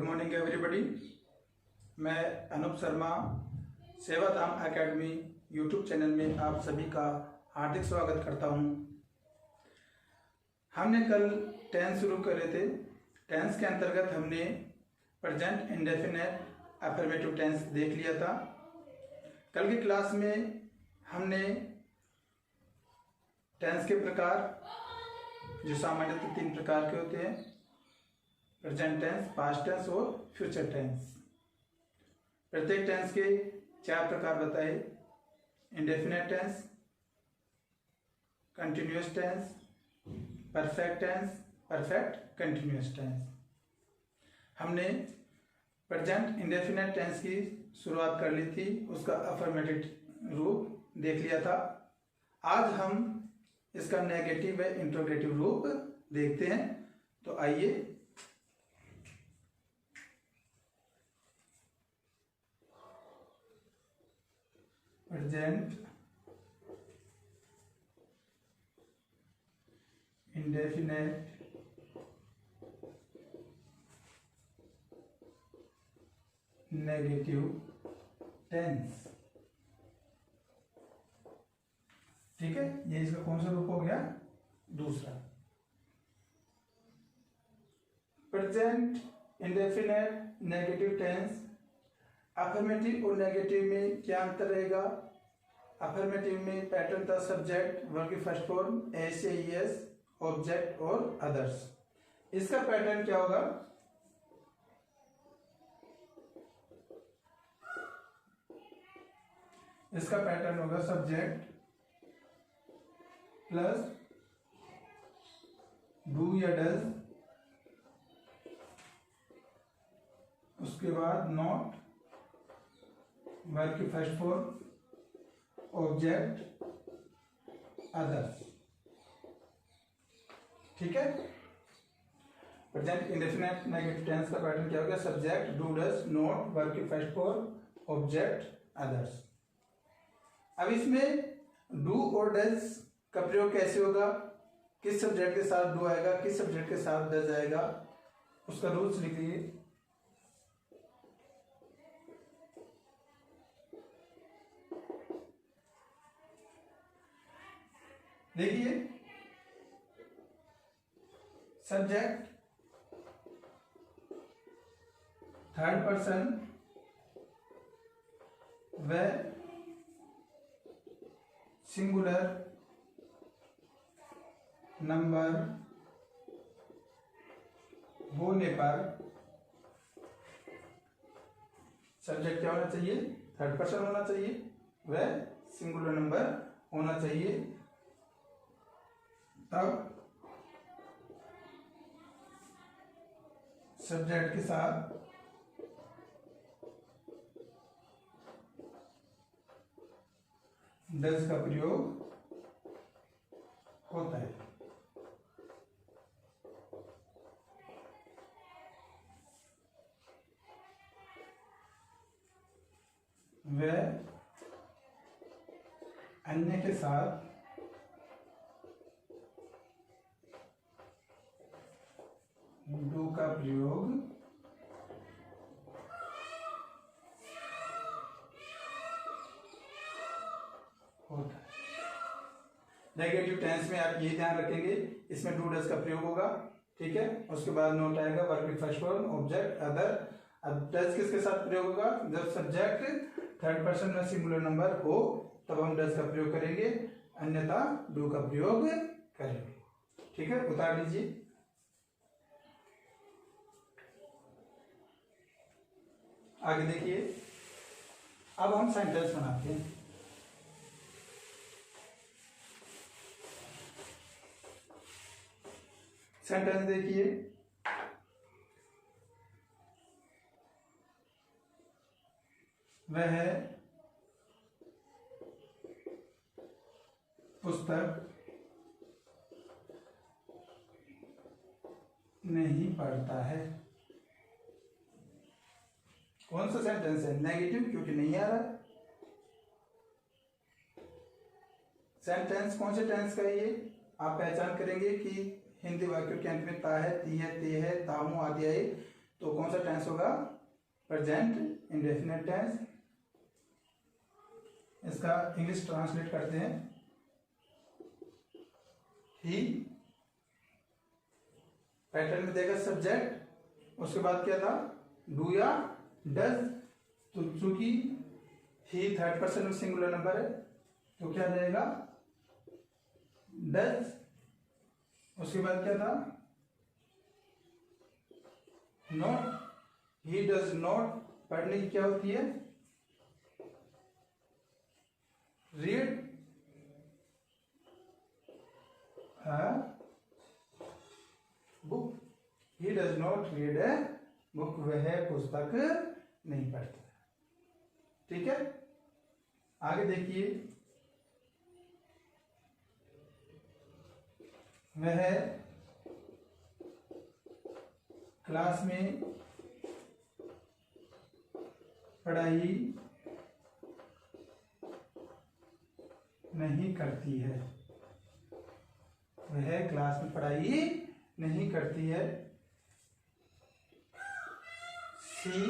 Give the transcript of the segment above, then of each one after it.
Good morning everybody. मैं Anoop Sharma Sevadham academy YouTube channel में आप सभी का हार्दिक स्वागत करता हूं। हमने कल टेंस शुरू करे थे। टेंस के अंतर्गत हमने प्रेजेंट इंडेफिनिट अफर्मेटिव टेंस देख लिया था। कल की क्लास में हमने टेंस के प्रकार, जो सामान्यतः 3 प्रकार के होते हैं, प्रेजेंट टेंस, पास्ट टेंस और फ्यूचर टेंस। प्रत्येक टेंस के 4 प्रकार बताए: indefinite tense, continuous tense, perfect tense, perfect continuous tense. हमने प्रेजेंट इंडेफिनिट टेंस की शुरुआत कर ली थी, उसका अफर्मेटिव रूप देख लिया था। आज हम इसका नेगेटिव व इंट्रोगेटिव रूप देखते हैं। तो आइए प्रेजेंट इंडेफिनिट नेगेटिव टेंस। ठीक है, ये इसका कौन सा रूप हो गया? दूसरा। Present indefinite negative tense. Affirmative और नेगेटिव में क्या अंतर रहेगा? अफर्मेटिव में पैटर्न था सब्जेक्ट, वर्ब की first form, S A S, object और अदर्स। इसका पैटर्न क्या होगा? इसका पैटर्न होगा सब्जेक्ट प्लस डू या डज, उसके बाद नॉट, वर्ब की फर्स्ट फॉर्म, ऑब्जेक्ट, अदर्स। ठीक है। प्रेजेंट इंडेफिनिट नेगेटिव टेंस का पैटर्न क्या हो गया? Subject, do, does, not, verb की फर्स्ट फॉर्म, ऑब्जेक्ट, अदर्स। अब इसमें डू और डज का प्रयोग कैसे होगा? किस सब्जेक्ट के साथ डू आएगा, किस सब्जेक्ट के साथ डज आएगा, उसका रूल्स लिखिए। देखिए, सब्जेक्ट थर्ड पर्सन व सिंगुलर नंबर होने पर सब्जेक्ट क्या होना चाहिए? थर्ड पर्सन होना चाहिए व सिंगुलर नंबर होना चाहिए। तब सब्जेक्ट के साथ डज का प्रयोग होता है। वह अन्य के साथ डू का प्रयोग होता है। नेगेटिव टेंस में आप ये ध्यान रखेंगे, इसमें डू डज का प्रयोग होगा। ठीक है। उसके बाद नोट आएगा, वर्ब की फर्स्ट फॉर्म, ऑब्जेक्ट, अदर। अब डज किसके साथ प्रयोग होगा? जब सब्जेक्ट थर्ड पर्सन में सिंगुलर नंबर हो तब हम डज का प्रयोग करेंगे, अन्यथा डू का प्रयोग करेंगे। ठीक है, उतार लीजिए। आगे देखिए, अब हम सेंटेंस बनाते हैं। सेंटेंस देखिए, वह पुस्तक नहीं पढ़ता है। कौन सा सेंटेंस है? नेगेटिव, क्योंकि नहीं आ रहा। सेंटेंस कौन से टेंस का है ये आप पहचान करेंगे कि हिंदी वाक्यों के अंत में ता है, ती है, ते है, तामू आदि आए तो कौन सा टेंस होगा? Present indefinite tense. इसका इंग्लिश ट्रांसलेट करते हैं। ही पैटर्न में देगा सब्जेक्ट, उसके बाद क्या था? डू या डज। तो चूंकि ही थर्ड पर्सन में सिंगुलर नंबर है तो क्या जाएगा? डज। उसके बाद क्या था? नॉट। ही डज नॉट पढ़ने की क्या होती है? Read book. He does not read a book, वह पुस्तक नहीं पढ़ता। ठीक है, आगे देखिए। वह क्लास में पढ़ाई नहीं करती है। वह क्लास में पढ़ाई नहीं करती है। शी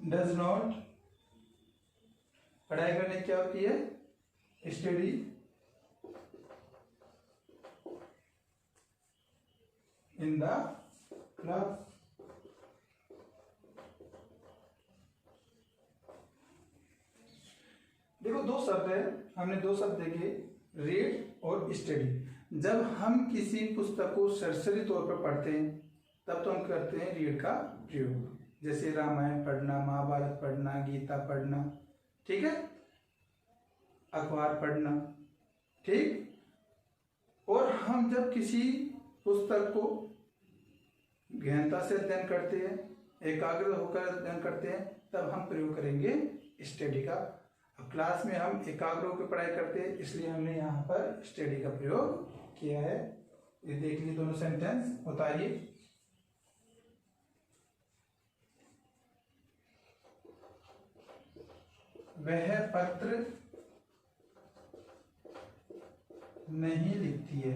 डज नॉट पढ़ाई करने क्या होती है? Study in the class. देखो दो शब्द है, हमने दो शब्द देखे, रीड और स्टडी। जब हम किसी पुस्तक को सरसरी तौर पर पढ़ते हैं तब तो हम करते हैं रीड का प्रयोग, जैसे रामायण पढ़ना, महाभारत पढ़ना, गीता पढ़ना, ठीक है, अखबार पढ़ना, ठीक। और हम जब किसी पुस्तक को गहनता से अध्ययन करते हैं, एकाग्र होकर अध्ययन करते हैं, तब हम प्रयोग करेंगे स्टडी का। अब क्लास में हम एकाग्र होकर पढ़ाई करते हैं, इसलिए हमने यहाँ पर स्टडी का प्रयोग किया है। ये देख लीजिए दोनों सेंटेंस, उतारिए। वह पत्र नहीं लिखती है।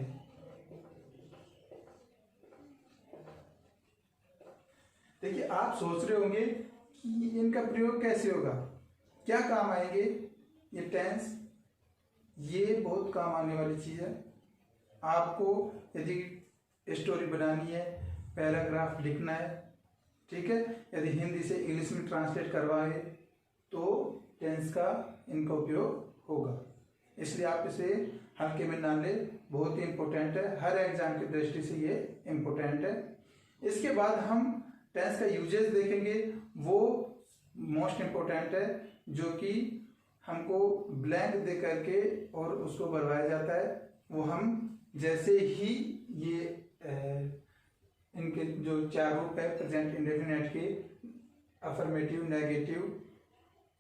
देखिए आप सोच रहे होंगे कि इनका प्रयोग कैसे होगा, क्या काम आएंगे ये टेंस। ये बहुत काम आने वाली चीज है। आपको यदि स्टोरी बनानी है, पैराग्राफ लिखना है, ठीक है, यदि हिंदी से इंग्लिश में ट्रांसलेट करवाए तो टेंस का इनका उपयोग होगा। इसलिए आप इसे हल्के में ना ले, बहुत ही इंपॉर्टेंट है, हर एग्जाम की दृष्टि से ये इंपॉर्टेंट है। इसके बाद हम टेंस का यूजेस देखेंगे, वो मोस्ट इम्पोर्टेंट है, जो कि हमको ब्लैंक दे करके और उसको भरवाया जाता है। वो हम जैसे ही ये इनके जो चार रूप है प्रेजेंट इंडेफिनिट के, affirmative, negative,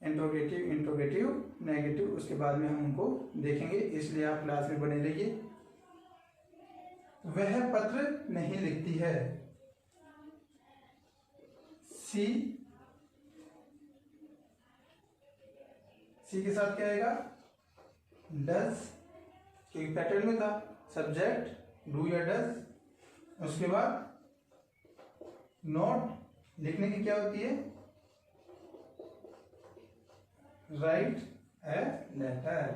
interrogative, interrogative, negative, उसके बाद में हम उनको देखेंगे, इसलिए आप क्लास में बने रहिए। वह पत्र नहीं लिखती है। सी के साथ क्या आएगा? डज, क्योंकि पैटर्न में था सब्जेक्ट डू या डज। उसके बाद नोट, लिखने की क्या होती है? राइट ए लेटर,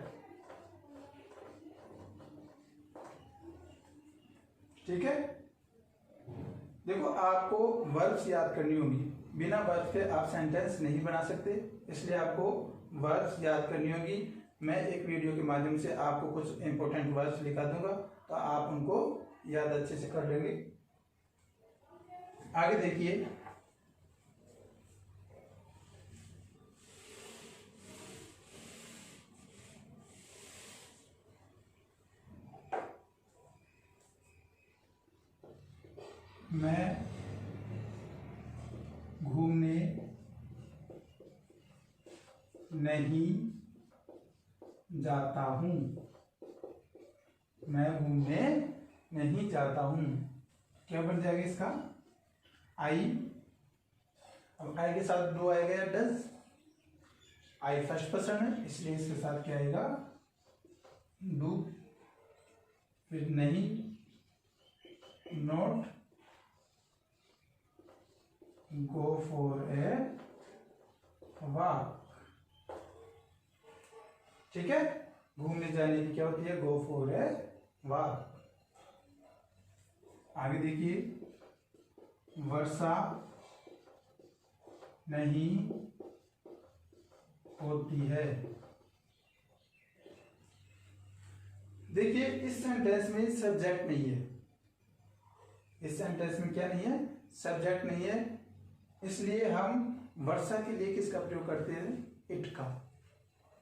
ठीक है। देखो आपको वर्ब्स याद करनी होगी, बिना वर्ब्स के आप सेंटेंस नहीं बना सकते, इसलिए आपको वर्ब्स याद करनी होगी। मैं एक वीडियो के माध्यम से आपको कुछ इंपॉर्टेंट वर्ब्स लिखा दूंगा, तो आप उनको याद अच्छे से कर लेंगे। आगे देखिए, मैं घूमने नहीं जाता हूँ। मैं घूमने नहीं जाता हूँ, क्या बन जाएगा इसका? आई। अब आई के साथ डू आएगा या डज? आई फर्स्ट पर्सन है, इसलिए इसके साथ क्या आएगा? डू। फिर नहीं, not, go for a walk. ठीक है, घूमने जाने की क्या होती है, गो फॉर ए वॉक। आगे देखिए, वर्षा नहीं होती है। देखिए इस सेंटेंस में सब्जेक्ट नहीं है, इस सेंटेंस में क्या नहीं है, सब्जेक्ट नहीं है, इसलिए हम वर्षा के लिए किसका प्रयोग करते हैं, इट का।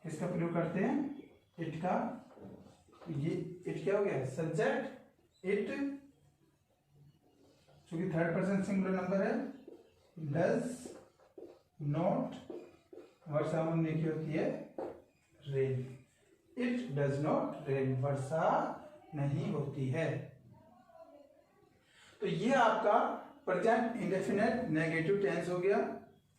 किसका प्रयोग करते हैं, इट का। ये इट क्या हो गया, सब्जेक्ट। इट चूंकि थर्ड पर्सन सिंगुलर नंबर है, डज नॉट, वर्षा होने की होती है rain. It does not rain, वर्षा नहीं होती है। तो ये आपका प्रेजेंट इंडेफिनिट नेगेटिव टेंस हो गया।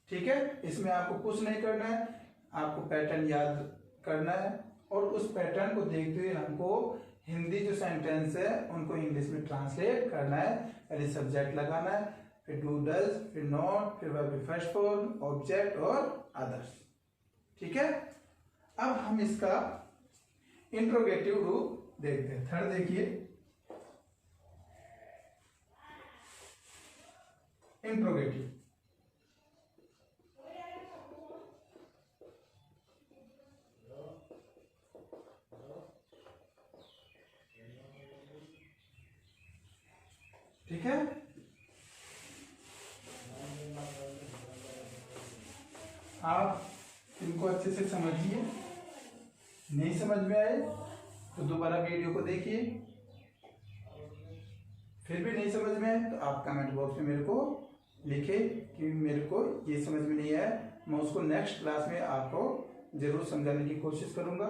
ठीक है, इसमें आपको कुछ नहीं करना है, आपको पैटर्न याद करना है और उस पैटर्न को देखते हुए हमको हिंदी जो सेंटेंस है उनको इंग्लिश में ट्रांसलेट करना है। पहले सब्जेक्ट लगाना है, फिर डू डज, फिर नॉट, फिर वर्ब फर्स्ट फॉर्म, ऑब्जेक्ट और अदर्स। ठीक है, अब हम इसका इंट्रोगेटिव रूप देखते हैं। थर्ड देखिए, इंट्रोगेटिव। ठीक है, आप इनको अच्छे से समझिए, नहीं समझ में आए तो दोबारा वीडियो को देखिए, फिर भी नहीं समझ में आए तो आप कमेंट बॉक्स में मेरे को लिखे कि मेरे को ये समझ में नहीं आया, मैं उसको नेक्स्ट क्लास में आपको जरूर समझाने की कोशिश करूंगा।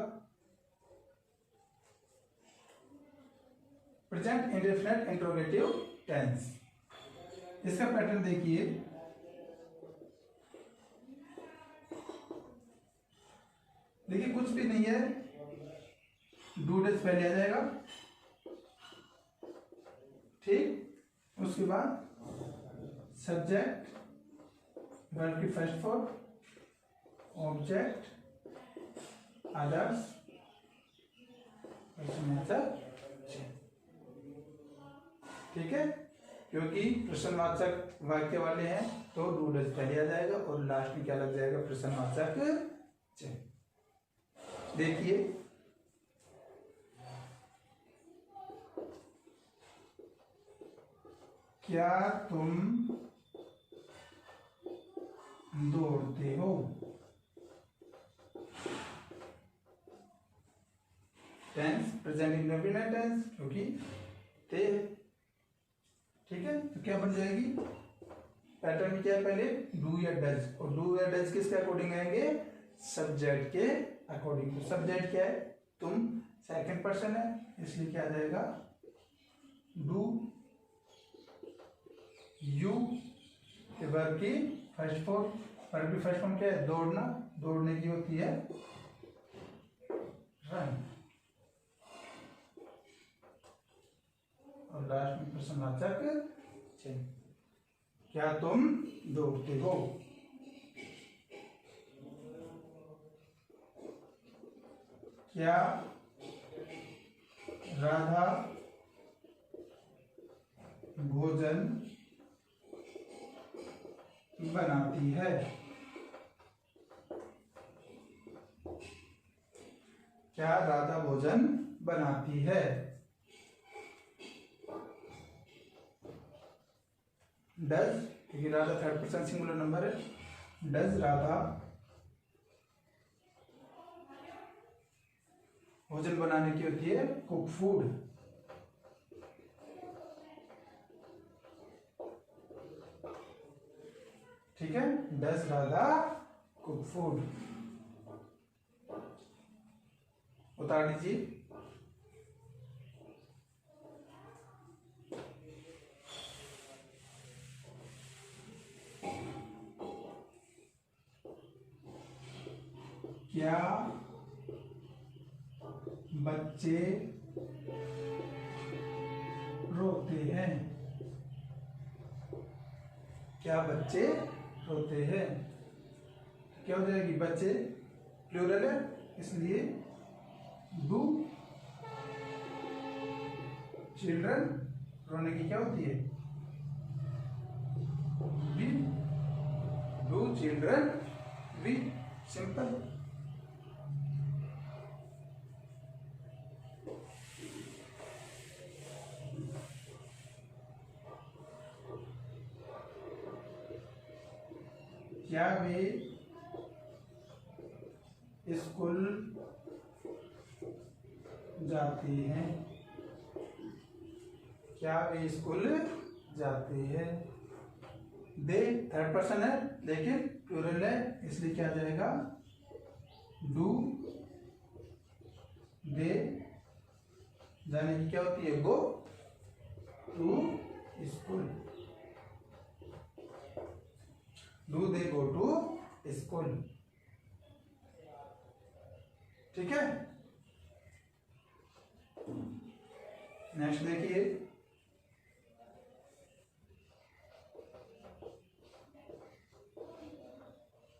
प्रेजेंट इंडेफिनिट इंट्रोगेटिव टेंस, इसका पैटर्न देखिए। देखिए कुछ भी नहीं है, डू डज पहले आ जाएगा। ठीक, उसके बाद सब्जेक्ट, वर्ब की फर्स्ट फॉर्म, ऑब्जेक्ट, अदर्स, ठीक है, क्योंकि प्रश्नवाचक वाक्य वाले हैं तो डू डज पहले आ जाएगा और लास्ट में क्या लग जाएगा, प्रश्नवाचक चिन्ह। देखिए क्या तुम दौड़ते हो, टेंस प्रेजेंट इंडेफिनिट टेंस क्योंकि थे। ठीक है, तो क्या बन जाएगी, पैटर्न में क्या है, पहले डू या डज, और डू या डज किसके अकॉर्डिंग आएंगे, सब्जेक्ट के अकॉर्डिंग। तो सब्जेक्ट क्या है, तुम, सेकंड पर्सन है इसलिए क्या आ जाएगा, डू। यू, वर्ब की फर्स्ट फॉर्म, वर्ब की फर्स्ट फॉर्म क्या है, दौड़ना, दौड़ने की होती है रन, और लास्ट में प्रश्नवाचक चिन्ह। क्या तुम दौड़ते हो, क्या राधा भोजन बनाती है, क्या राधा भोजन बनाती है। डज, क्योंकि Radha third person singular number है, डज राधा भोजन बनाने की होती है कुक फूड। ठीक है, डज राधा कुक फूड, उतार दीजिए। क्या बच्चे हैं? क्या बच्चे रोते हैं? क्या हो जाएगी? बच्चे प्लूरल है इसलिए डू चिल्ड्रन, रोने की क्या होती है? We, do children we, simple. क्या वे स्कूल जाती हैं? क्या वे स्कूल जाते हैं? दे थर्ड पर्सन है लेकिन प्लूरल है इसलिए क्या जाएगा? डू दे, जाने की क्या होती है? Go to school, do they go to school. ठीक है, नेक्स्ट देखिए।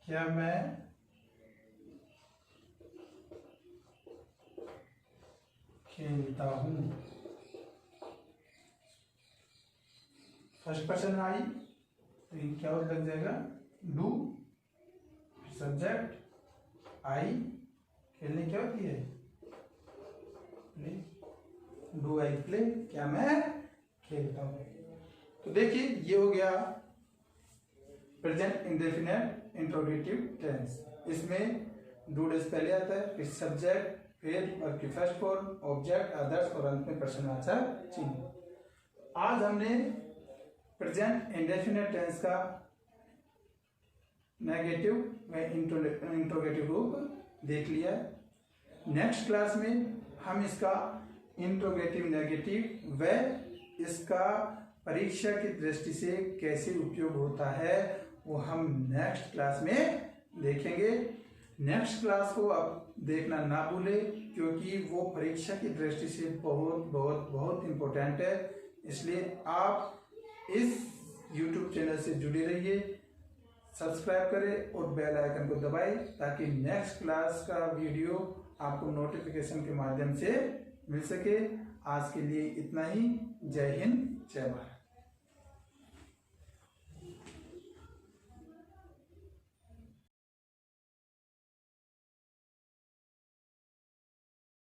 क्या मैं खेलता हूं? फर्स्ट पर्सन आई तो ये क्या लग जाएगा? डू, सब्जेक्ट आई, खेलने क्या होती है? प्ले, डू आई प्ले, क्या मैं खेलता हूं। तो देखिए ये हो गया प्रेजेंट इंडेफिनिट इंट्रोगेटिव टेंस। इसमें डू डज पहले आता है, फिर सब्जेक्ट, फिर वर्ब की फर्स्ट फॉर्म, ऑब्जेक्ट, अदर्स और अंत में प्रश्नवाचक चिन्ह। आज हमने प्रेजेंट इंडेफिनिट टेंस का नेगेटिव व इंट्रोगेटिव रूप देख लिया। नेक्स्ट क्लास में हम इसका इंट्रोगेटिव नेगेटिव व इसका परीक्षा की दृष्टि से कैसे उपयोग होता है वो हम नेक्स्ट क्लास में देखेंगे। नेक्स्ट क्लास को आप देखना ना भूलें क्योंकि वो परीक्षा की दृष्टि से बहुत बहुत बहुत इम्पोर्टेंट है। इसलिए आप इस YouTube चैनल से जुड़े रहिए, सब्सक्राइब करें और बेल आइकन को दबाएं ताकि नेक्स्ट क्लास का वीडियो आपको नोटिफिकेशन के माध्यम से मिल सके। आज के लिए इतना ही। जय हिंद, जय भारत।